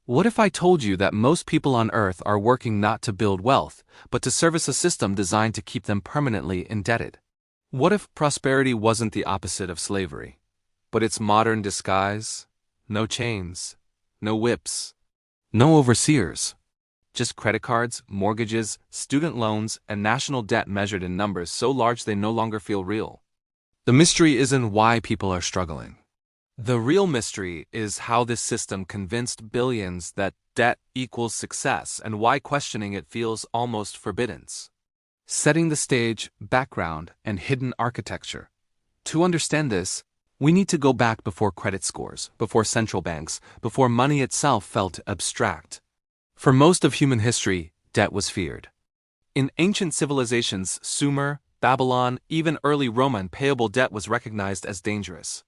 What if I told you that most people on Earth are working not to build wealth, but to service a system designed to keep them permanently indebted? What if prosperity wasn't the opposite of slavery, but its modern disguise? No chains, no whips, no overseers. Just credit cards, mortgages, student loans, and national debt measured in numbers so large they no longer feel real. The mystery isn't why people are struggling. The real mystery is how this system convinced billions that debt equals success and why questioning it feels almost forbidden. Setting the stage, background, and hidden architecture. To understand this, we need to go back before credit scores, before central banks, before money itself felt abstract. For most of human history, debt was feared. In ancient civilizations, Sumer, Babylon, even early Roman, payable debt was recognized as dangerous.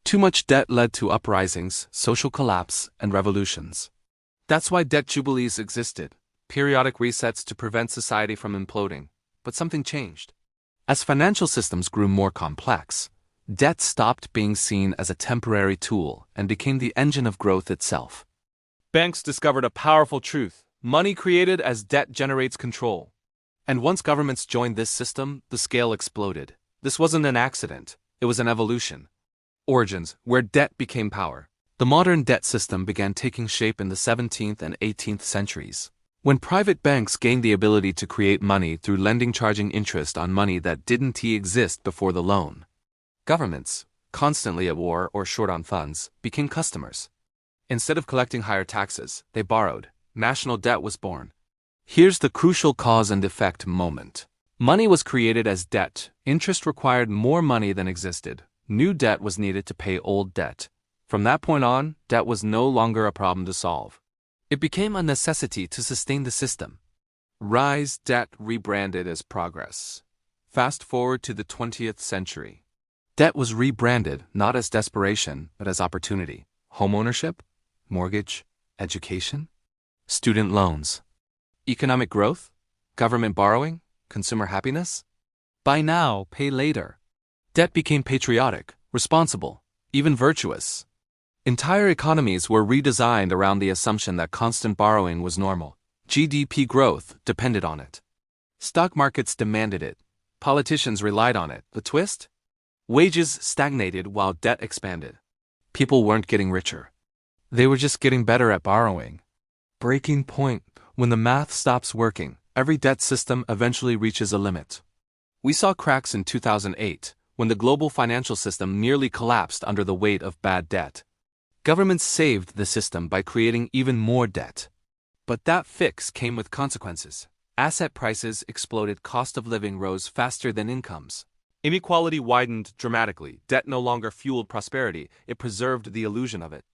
Too much debt led to uprisings, social collapse, and revolutions. That's why debt jubilees existed, periodic resets to prevent society from imploding. But something changed. As financial systems grew more complex, debt stopped being seen as a temporary tool and became the engine of growth itself. Banks discovered a powerful truth: money created as debt generates control. And once governments joined this system, the scale exploded. This wasn't an accident, it was an evolution. Origins, where debt became power. The modern debt system began taking shape in the 17th and 18th centuries, when private banks gained the ability to create money through lending, charging interest on money that didn't exist before the loan. Governments, constantly at war or short on funds, became customers. Instead of collecting higher taxes, they borrowed. National debt was born. Here's the crucial cause and effect moment. Money was created as debt. Interest required more money than existed. New debt was needed to pay old debt. From that point on, debt was no longer a problem to solve. It became a necessity to sustain the system. Rise, debt rebranded as progress. Fast forward to the 20th century. Debt was rebranded not as desperation, but as opportunity. Homeownership, mortgage, education, student loans, economic growth, government borrowing, consumer happiness. Buy now, pay later. Debt became patriotic, responsible, even virtuous. Entire economies were redesigned around the assumption that constant borrowing was normal. GDP growth depended on it. Stock markets demanded it. Politicians relied on it. The twist? Wages stagnated while debt expanded. People weren't getting richer. They were just getting better at borrowing. Breaking point: when the math stops working, every debt system eventually reaches a limit. We saw cracks in 2008, when the global financial system nearly collapsed under the weight of bad debt. Governments saved the system by creating even more debt. But that fix came with consequences. Asset prices exploded, cost of living rose faster than incomes. Inequality widened dramatically. Debt no longer fueled prosperity, it preserved the illusion of it.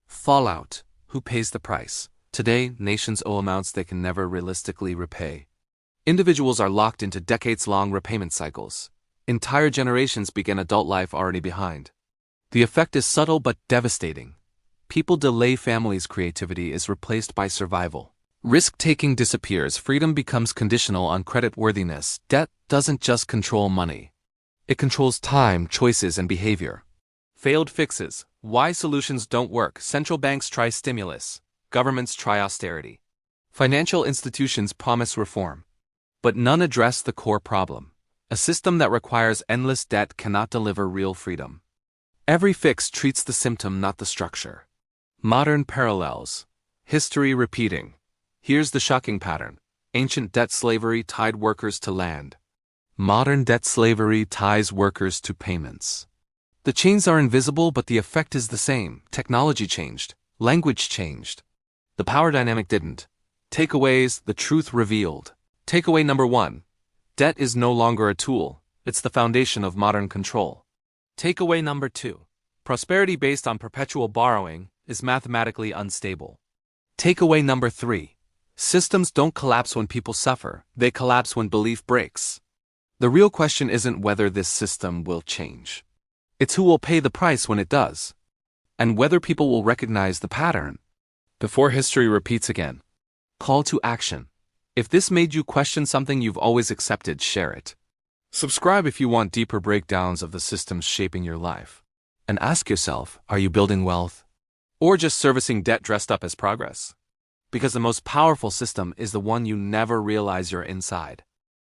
Fallout: who pays the price? Today, nations owe amounts they can never realistically repay. Individuals are locked into decades-long repayment cycles. Entire generations begin adult life already behind. The effect is subtle but devastating. People delay families' creativity is replaced by survival. Risk-taking disappears. Freedom becomes conditional on creditworthiness. Debt doesn't just control money. It controls time, choices, and behavior. Failed fixes: why solutions don't work. Central banks try stimulus. Governments try austerity. Financial institutions promise reform. But none address the core problem. A system that requires endless debt cannot deliver real freedom. Every fix treats the symptom, not the structure. Modern parallels. History repeating. Here's the shocking pattern. Ancient debt slavery tied workers to land. Modern debt slavery ties workers to payments. The chains are invisible, but the effect is the same. Technology changed. Language changed. The power dynamic didn't. Takeaways: the truth revealed. Takeaway number 1. Debt is no longer a tool. It's the foundation of modern control. Takeaway number 2. Prosperity based on perpetual borrowing is mathematically unstable. Takeaway number 3. Systems don't collapse when people suffer. They collapse when belief breaks. The real question isn't whether this system will change. It's who will pay the price when it does. And whether people will recognize the pattern. Before history repeats again. Call to action. If this made you question something you've always accepted, share it. Subscribe if you want deeper breakdowns of the systems shaping your life. And ask yourself, are you building wealth? Or just servicing debt dressed up as progress? Because the most powerful system is the one you never realize you're inside.